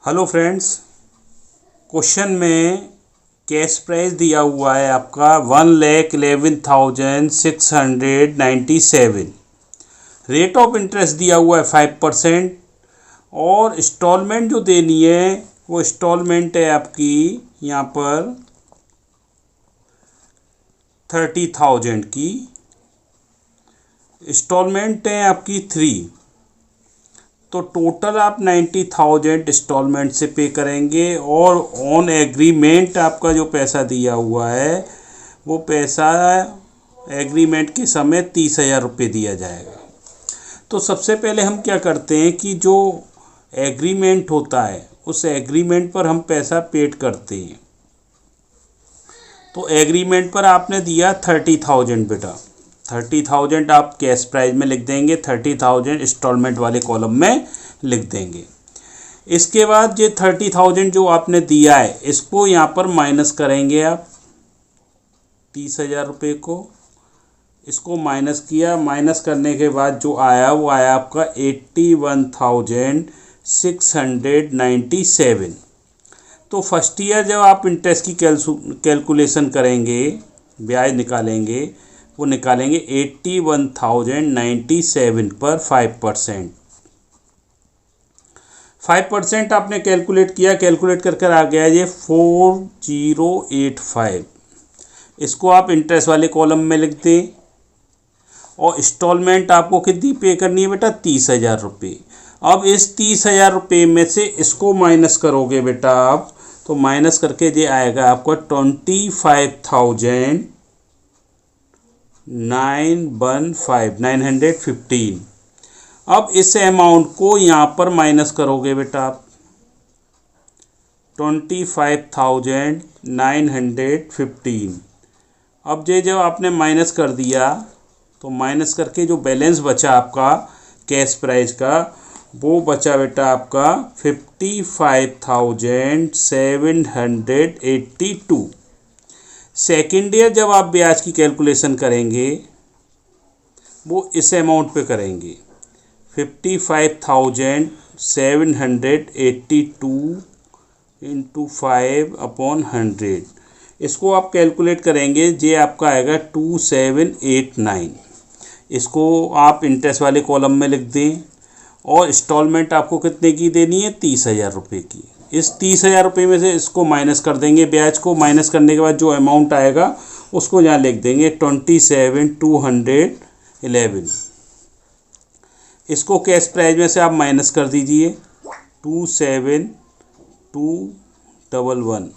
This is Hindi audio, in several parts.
हेलो फ्रेंड्स, क्वेश्चन में कैश प्राइस दिया हुआ है आपका 1,11,697। रेट ऑफ इंटरेस्ट दिया हुआ है 5% और इंस्टॉलमेंट जो देनी है वो इंस्टॉलमेंट है आपकी यहाँ पर 30,000 की। इंस्टॉलमेंट है आपकी 3, तो टोटल आप 90,000 इंस्टॉलमेंट से पे करेंगे और ऑन एग्रीमेंट आपका जो पैसा दिया हुआ है वो पैसा एग्रीमेंट के समय 30,000 रुपये दिया जाएगा। तो सबसे पहले हम क्या करते हैं कि जो एग्रीमेंट होता है उस एग्रीमेंट पर हम पैसा पेड करते हैं। तो एग्रीमेंट पर आपने दिया 30,000 बेटा, 30,000 आप कैश प्राइस में लिख देंगे, 30,000 इंस्टॉलमेंट वाले कॉलम में लिख देंगे। इसके बाद ये 30,000 जो आपने दिया है इसको यहाँ पर माइनस करेंगे आप 30,000 रुपये को। इसको माइनस किया, माइनस करने के बाद जो आया वो आया आपका 81,697। तो फर्स्ट ईयर जब आप इंटरेस्ट की कैलकुलेशन करेंगे, ब्याज निकालेंगे, वो निकालेंगे 81,097 पर 5%। 5% आपने कैलकुलेट किया, कैलकुलेट कर आ गया ये 4085। इसको आप इंटरेस्ट वाले कॉलम में लिख दें और इंस्टॉलमेंट आपको कितनी पे करनी है बेटा, 30,000 रुपये। अब इस 30,000 रुपये में से इसको माइनस करोगे बेटा आप, तो माइनस करके ये आएगा आपको 25,915। अब इस अमाउंट को यहाँ पर माइनस करोगे बेटा आप 25,915। अब ये जब आपने माइनस कर दिया तो माइनस करके जो बैलेंस बचा आपका कैश प्राइस का वो बचा बेटा आपका 55,782। सेकेंड ईयर जब आप ब्याज की कैलकुलेशन करेंगे वो इस अमाउंट पे करेंगे 55,782 इंटू 5/100। इसको आप कैलकुलेट करेंगे, ये आपका आएगा 2789। इसको आप इंटरेस्ट वाले कॉलम में लिख दें और इंस्टॉलमेंट आपको कितने की देनी है, 30,000 रुपये की। इस 30,000 रुपये में से इसको माइनस कर देंगे, ब्याज को माइनस करने के बाद जो अमाउंट आएगा उसको यहाँ लिख देंगे 27,211। इसको कैश प्राइस में से आप माइनस कर दीजिए 27,211।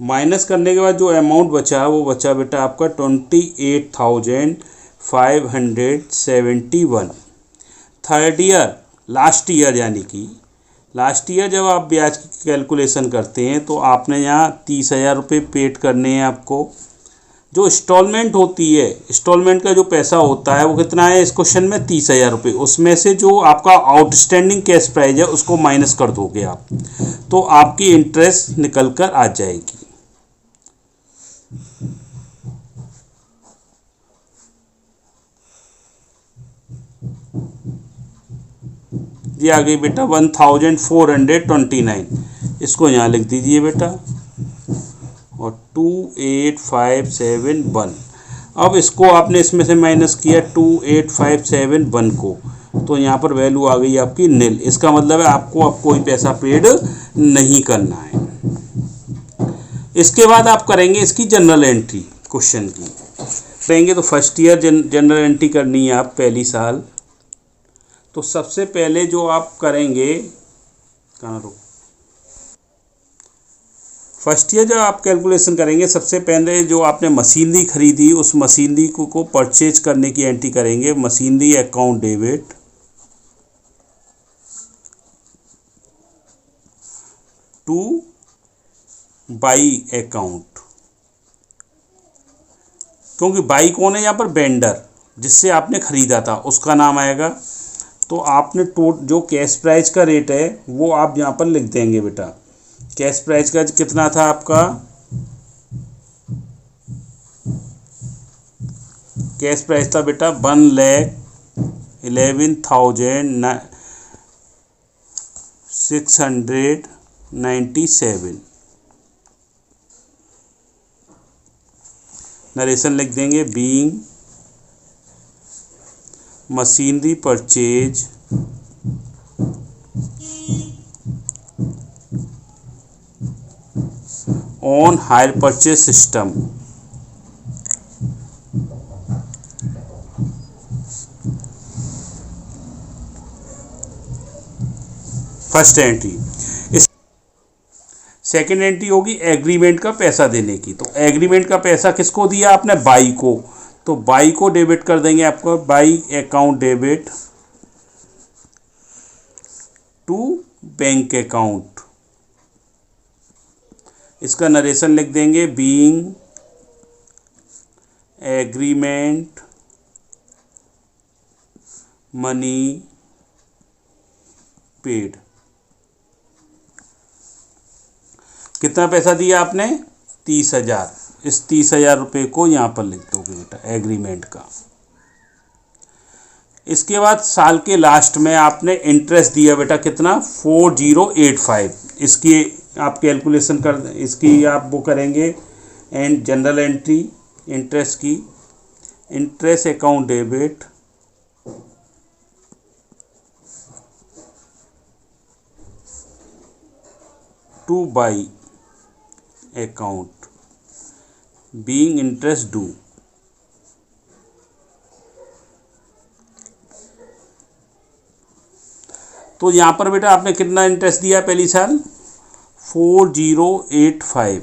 माइनस करने के बाद जो अमाउंट बचा वो बचा बेटा आपका 28,571। थर्ड ईयर लास्ट ईयर, यानी कि लास्ट ईयर जब आप ब्याज की कैलकुलेशन करते हैं तो आपने यहाँ 30,000 रुपये पेड करने हैं आपको। जो इंस्टॉलमेंट होती है, इंस्टॉलमेंट का जो पैसा होता है वो कितना है इस क्वेश्चन में, 30,000 रुपये। उसमें से जो आपका आउटस्टैंडिंग कैश प्राइस है उसको माइनस कर दोगे आप, तो आपकी इंटरेस्ट निकल कर आ जाएगी। ये आ गई बेटा 1,429। इसको यहाँ लिख दीजिए बेटा और 28,571। अब इसको आपने इसमें से माइनस किया 28,571 को, तो यहाँ पर वैल्यू आ गई आपकी नील। इसका मतलब है आपको अब कोई पैसा पेड नहीं करना है। इसके बाद आप करेंगे इसकी जनरल एंट्री क्वेश्चन की करेंगे। तो फर्स्ट ईयर जनरल एंट्री करनी है आप पहली साल। तो सबसे पहले जो आप करेंगे, कहाँ रुक, फर्स्ट ईयर जब आप कैलकुलेशन करेंगे सबसे पहले जो आपने मशीनरी खरीदी उस मशीनरी को परचेज करने की एंट्री करेंगे। Machinery account debit two by account, क्योंकि बाई कौन है यहाँ पर, वेंडर जिससे आपने खरीदा था उसका नाम आएगा। तो आपने जो कैश प्राइस का रेट है वो आप यहाँ पर लिख देंगे बेटा। कैश प्राइस का कितना था आपका, कैश प्राइस था बेटा 1,11,000 697। नरेशन लिख देंगे being machinery purchase on hire purchase system. First entry. इस सेकेंड एंट्री होगी एग्रीमेंट का पैसा देने की। तो एग्रीमेंट का पैसा किसको दिया आपने? बाई को। तो बाई को डेबिट कर देंगे आपको, by account debit to bank account. इसका नरेशन लिख देंगे बीइंग एग्रीमेंट मनी पेड। कितना पैसा दिया आपने? 30,000। इस 30,000 रुपये को यहाँ पर लिख दोगे बेटा एग्रीमेंट का। इसके बाद साल के लास्ट में आपने इंटरेस्ट दिया बेटा कितना? 4085। इसकी आप कैलकुलेशन कर, इसकी आप वो करेंगे एंड जनरल एंट्री इंटरेस्ट की। Interest account debit two by account being interest due. तो यहां पर बेटा आपने कितना इंटरेस्ट दिया पहली साल? 4085,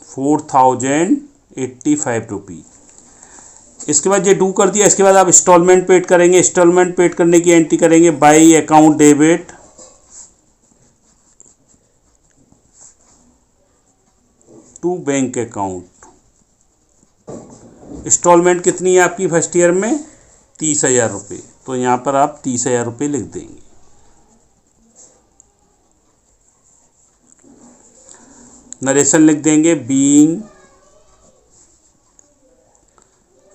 4085 रुपी। इसके बाद ये ड्यू कर दिया। इसके बाद आप इंस्टॉलमेंट पेड करेंगे। इंस्टॉलमेंट पेड करने की एंट्री करेंगे by account debit to bank account. Instalment कितनी है आपकी फर्स्ट ईयर में? 30,000 रुपये। तो यहाँ पर आप 30,000 रुपये लिख देंगे। नरेशन लिख देंगे being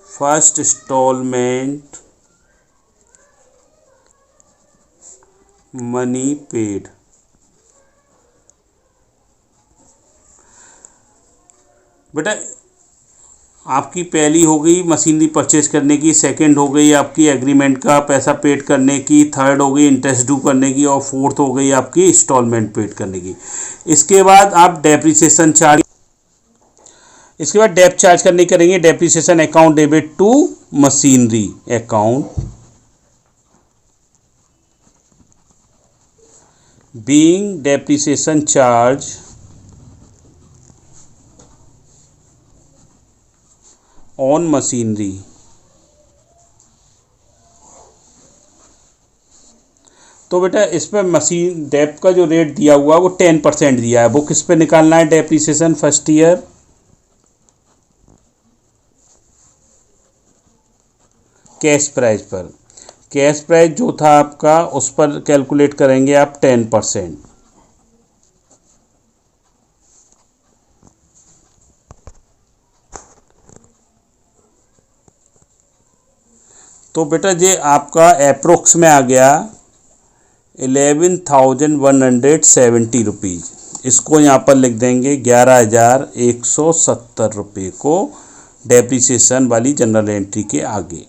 first instalment money paid. बेटा आपकी पहली हो गई मशीनरी परचेज करने की, सेकंड हो गई आपकी एग्रीमेंट का पैसा पेड करने की, थर्ड हो गई इंटरेस्ट ड्यू करने की, और फोर्थ हो गई आपकी इंस्टॉलमेंट पेड करने की। इसके बाद आप डेप्रिसिएशन चार्ज, इसके बाद डेप चार्ज करने करेंगे। Depreciation account debit to machinery account being depreciation charge on machinery. तो बेटा इस पर मशीन डेप का जो रेट दिया हुआ है वो 10% दिया है। वो किस पे निकालना है? Depreciation first year cash price पर। कैश प्राइस जो था आपका उस पर कैलकुलेट करेंगे आप 10%। तो बेटा ये आपका अप्रोक्स में आ गया 11,170 रुपीज़। इसको यहाँ पर लिख देंगे 11,170 रुपये को डेप्रिसिएशन वाली जनरल एंट्री के आगे।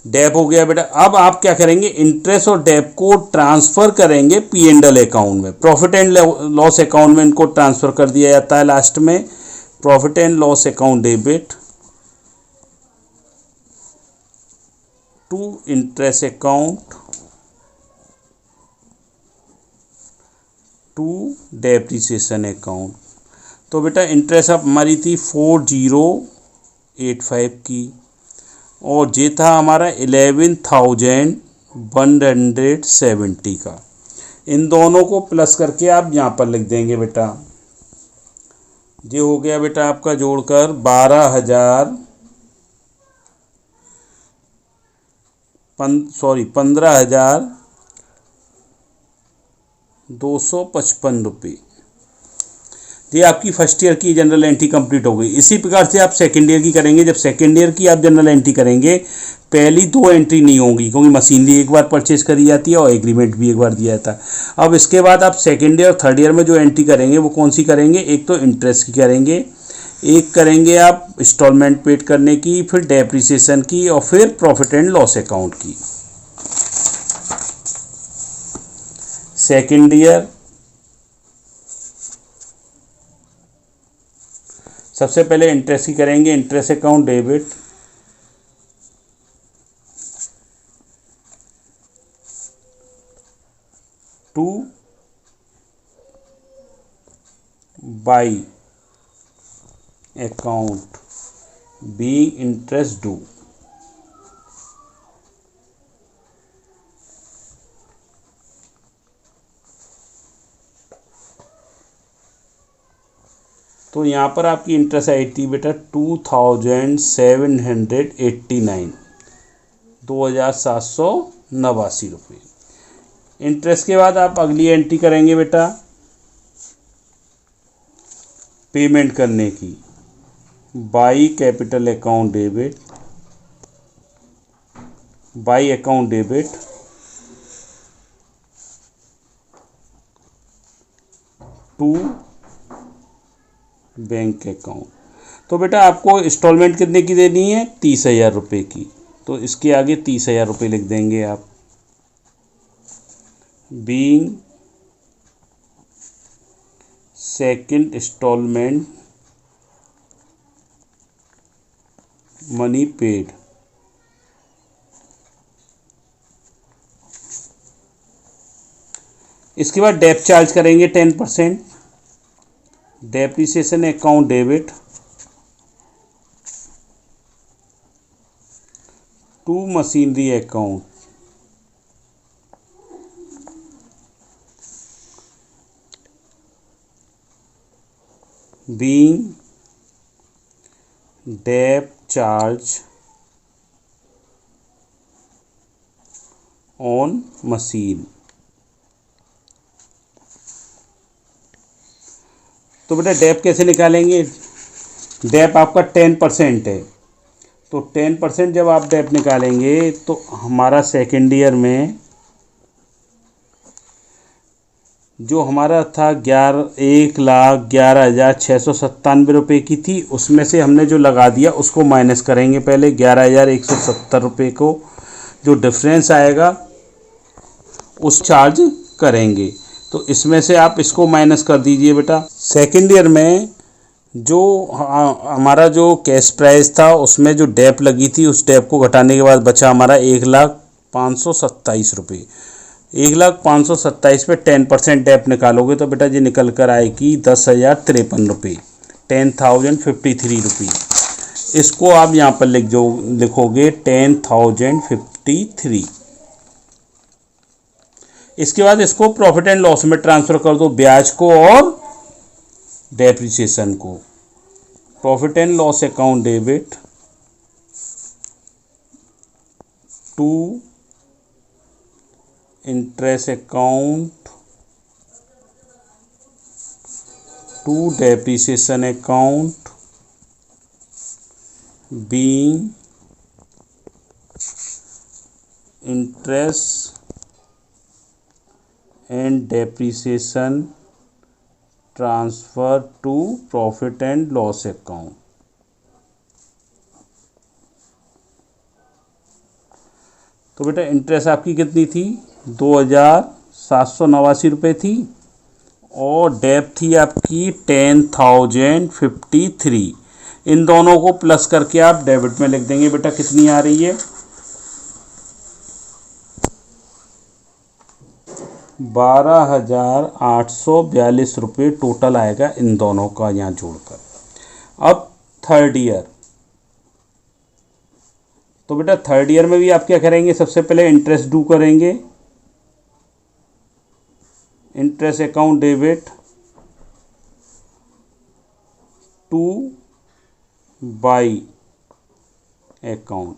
डेप हो गया बेटा। अब आप क्या करेंगे? इंटरेस्ट और डेप को ट्रांसफ़र करेंगे P&L अकाउंट में। प्रॉफिट एंड लॉस अकाउंट में इनको ट्रांसफ़र कर दिया जाता है लास्ट में। Profit and loss account debit to interest account to depreciation account. तो बेटा इंटरेस्ट अब हमारी थी 4085 की, और ये था हमारा 11,170 का। इन दोनों को प्लस करके आप यहाँ पर लिख देंगे बेटा। ये हो गया बेटा आपका जोड़कर 15,255 रुपये। ये आपकी फर्स्ट ईयर की जनरल एंट्री कंप्लीट हो गई। इसी प्रकार से आप सेकेंड ईयर की करेंगे। जब सेकेंड ईयर की आप जनरल एंट्री करेंगे पहली दो एंट्री नहीं होंगी क्योंकि मशीनरी एक बार परचेज करी जाती है और एग्रीमेंट भी एक बार दिया जाता है। अब इसके बाद आप सेकेंड ईयर और थर्ड ईयर में जो एंट्री करेंगे वो कौन सी करेंगे, एक तो इंटरेस्ट की करेंगे, एक करेंगे आप इंस्टॉलमेंट पेड करने की, फिर डेप्रिसिएशन की और फिर प्रॉफिट एंड लॉस अकाउंट की। सेकेंड ईयर सबसे पहले इंटरेस्ट की करेंगे, interest account debit, two by account being interest due. तो यहाँ पर आपकी इंटरेस्ट आई थी बेटा 2789, 2789 रुपये। इंटरेस्ट के बाद आप अगली एंट्री करेंगे बेटा पेमेंट करने की, by capital account debit, by account debit to bank account. तो बेटा आपको इंस्टॉलमेंट कितने की देनी है, 30,000 रुपये की, तो इसके आगे 30,000 रुपये लिख देंगे आप। Being second instalment money paid. इसके बाद डेप चार्ज करेंगे 10%, depreciation account debit to machinery account, being dep charge on machine. तो बेटा डेप कैसे निकालेंगे, डेप आपका 10% है, तो 10% जब आप डेप निकालेंगे तो हमारा सेकेंड ईयर में जो हमारा था 1,11,697 रुपये की थी, उसमें से हमने जो लगा दिया उसको माइनस करेंगे पहले 11,170 रुपये को, जो डिफरेंस आएगा उस चार्ज करेंगे। तो इसमें से आप इसको माइनस कर दीजिए बेटा। सेकेंड ईयर में जो हमारा जो कैश प्राइस था उसमें जो डेप लगी थी उस डेप को घटाने के बाद बचा हमारा 1,05,27 रुपये। 1,05,27 पे 10% डेप निकालोगे तो बेटा ये निकल कर आएगी 10,053 रुपये, 10,053 रुपये। इसको आप यहाँ पर लिखोगे 10,053। इसके बाद इसको प्रॉफिट एंड लॉस में ट्रांसफ़र कर दो, ब्याज को और डेप्रिसिएशन को। Profit and loss account debit to interest account to depreciation account being interest and depreciation transfer to profit and loss account. तो बेटा इंटरेस्ट आपकी कितनी थी, 2,789 रुपये थी, और डेप थी आपकी 10,053। इन दोनों को प्लस करके आप डेबिट में लिख देंगे बेटा कितनी आ रही है, 12,842 रुपये टोटल आएगा इन दोनों का यहाँ जोड़कर। अब थर्ड ईयर, तो बेटा थर्ड ईयर में भी आप क्या करेंगे, सबसे पहले इंटरेस्ट ड्यू करेंगे, interest account debit two by account.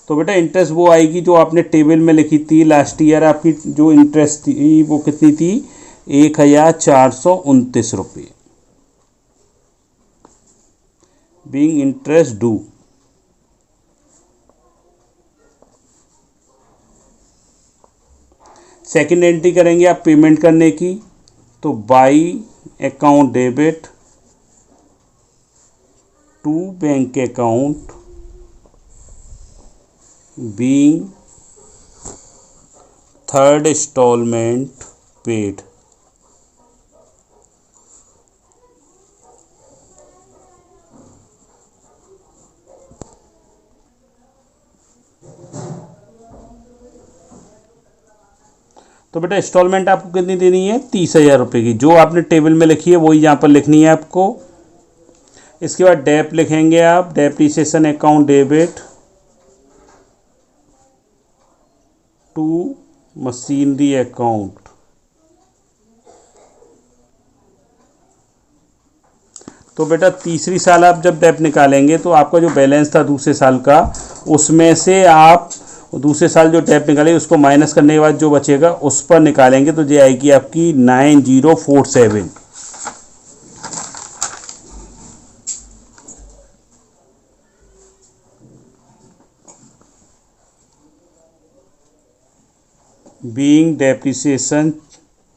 तो बेटा इंटरेस्ट वो आएगी जो आपने टेबल में लिखी थी लास्ट ईयर, आपकी जो इंटरेस्ट थी वो कितनी थी, 1,429 रुपये, being interest due second entry करेंगे आप पेमेंट करने की, तो by account debit to bank account being third instalment paid. तो बेटा इंस्टॉलमेंट आपको कितनी देनी है, 30,000 रुपये की, जो आपने टेबल में लिखी है वही यहाँ पर लिखनी है आपको। इसके बाद डेप लिखेंगे आप, depreciation account debit to machinery account. तो बेटा तीसरी साल आप जब डेप निकालेंगे तो आपका जो बैलेंस था दूसरे साल का, उसमें से आप दूसरे साल जो डेप निकालेंगे उसको माइनस करने के बाद जो बचेगा उस पर निकालेंगे, तो ये आएगी आपकी 9047। Being depreciation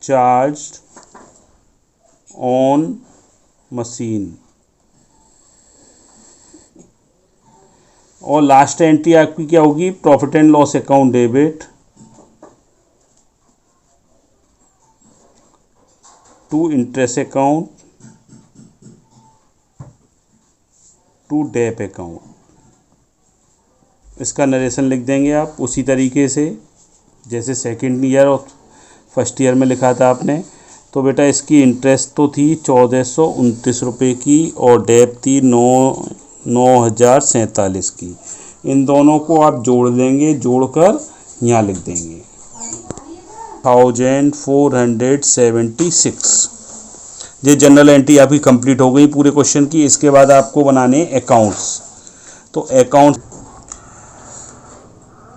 charged on machine. और लास्ट एंट्री आपकी क्या होगी, profit and loss account debit to interest account to dep account. इसका नरेशन लिख देंगे आप उसी तरीके से जैसे सेकंड ईयर और फर्स्ट ईयर में लिखा था आपने। तो बेटा इसकी इंटरेस्ट तो थी 1429 रुपये की और डेप थी 9,047 की। इन दोनों को आप जोड़ देंगे, जोड़कर यहाँ लिख देंगे 1476। ये जनरल एंट्री आपकी कंप्लीट हो गई पूरे क्वेश्चन की। इसके बाद आपको बनाने अकाउंट्स। तो अकाउंट,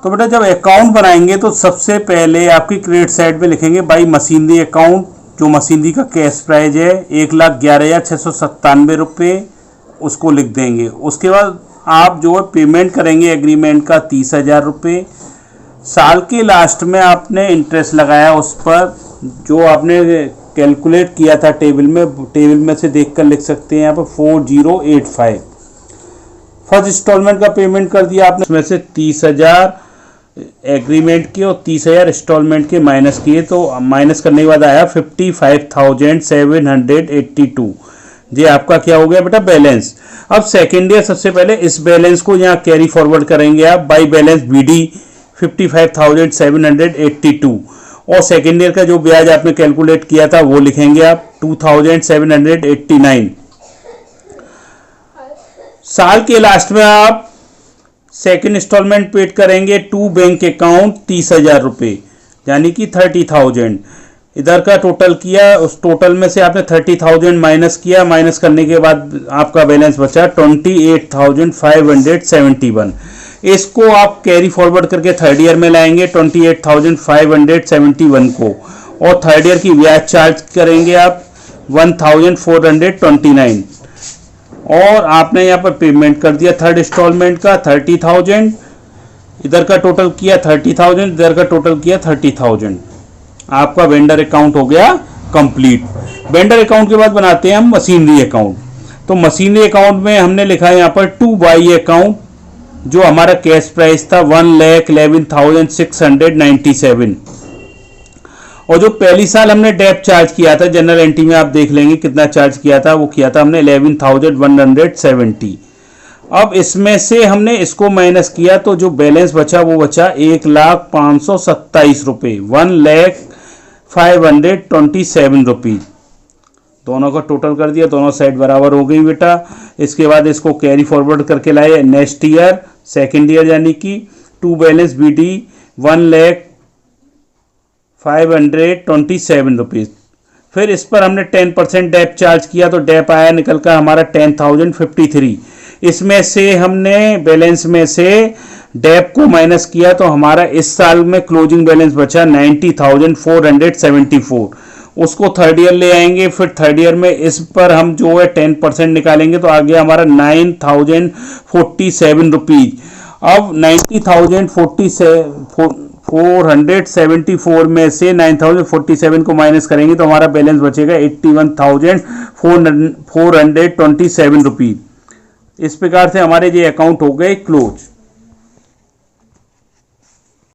तो बेटा जब अकाउंट बनाएंगे तो सबसे पहले आपकी क्रेडिट साइड पे लिखेंगे बाई मशीनरी अकाउंट, जो मशीनरी का कैश प्राइस है 1,11,697 रुपये, उसको लिख देंगे। उसके बाद आप जो है पेमेंट करेंगे एग्रीमेंट का 30,000 रुपये। साल के लास्ट में आपने इंटरेस्ट लगाया उस पर, जो आपने कैलकुलेट किया था टेबल में से देखकर लिख सकते हैं यहाँ पर 4085। फर्स्ट इंस्टॉलमेंट का पेमेंट कर दिया आपने, उसमें से 30,000 एग्रीमेंट के और 30,000 इंस्टॉलमेंट के माइनस किए, तो माइनस करने के बाद आया 55,782। ये आपका क्या हो गया बेटा, बैलेंस। अब सेकेंड ईयर सबसे पहले इस बैलेंस को यहाँ कैरी फॉरवर्ड करेंगे आप बाई बैलेंस बीडी 55,782, और सेकेंड ईयर का जो ब्याज आपने कैलकुलेट किया था वो लिखेंगे आप 2,789। साल के लास्ट में आप सेकेंड इंस्टॉलमेंट पेड करेंगे टू बैंक अकाउंट 30,000 रुपये, यानी कि 30,000। इधर का टोटल किया, उस टोटल में से आपने 30,000 माइनस किया, माइनस करने के बाद आपका बैलेंस बचा 28,571। इसको आप कैरी फॉरवर्ड करके थर्ड ईयर में लाएंगे 28,571 को, और थर्ड ईयर की ब्याज चार्ज करेंगे आप 1,429, और आपने यहाँ पर पेमेंट कर दिया थर्ड इंस्टॉलमेंट का 30,000। इधर का टोटल किया 30,000, इधर का टोटल किया 30,000। आपका वेंडर अकाउंट हो गया कंप्लीट। वेंडर अकाउंट के बाद बनाते हैं हम मशीनरी अकाउंट। तो मशीनरी अकाउंट में हमने लिखा है यहाँ पर टू बाई अकाउंट, जो हमारा कैश प्राइस था 1,11,697, और जो पहली साल हमने डेप चार्ज किया था जनरल एंट्री में आप देख लेंगे कितना चार्ज किया था, वो किया था हमने 11,170। अब इसमें से हमने इसको माइनस किया तो जो बैलेंस बचा वो बचा 1,05,27 रुपये, 1,05,27 रुपीज। दोनों का टोटल कर दिया, दोनों साइड बराबर हो गई बेटा। इसके बाद इसको कैरी फॉरवर्ड करके लाए नेक्स्ट ईयर सेकेंड ईयर, यानी कि टू बैलेंस बीडी 1,05,27 रुपीज। फिर इस पर हमने 10% डेप चार्ज किया, तो डेप आया निकल कर हमारा 10,053। इसमें से हमने बैलेंस में से डेप को माइनस किया, तो हमारा इस साल में क्लोजिंग बैलेंस बचा 90,474। उसको थर्ड ईयर ले आएंगे, फिर थर्ड ईयर में इस पर हम जो है 10% निकालेंगे, तो आ गया हमारा 9,047 रुपीज। अब 90,047 474 में से 9047 को माइनस करेंगे तो हमारा बैलेंस बचेगा 81,427 रुपीज। इस प्रकार से हमारे ये अकाउंट हो गए क्लोज।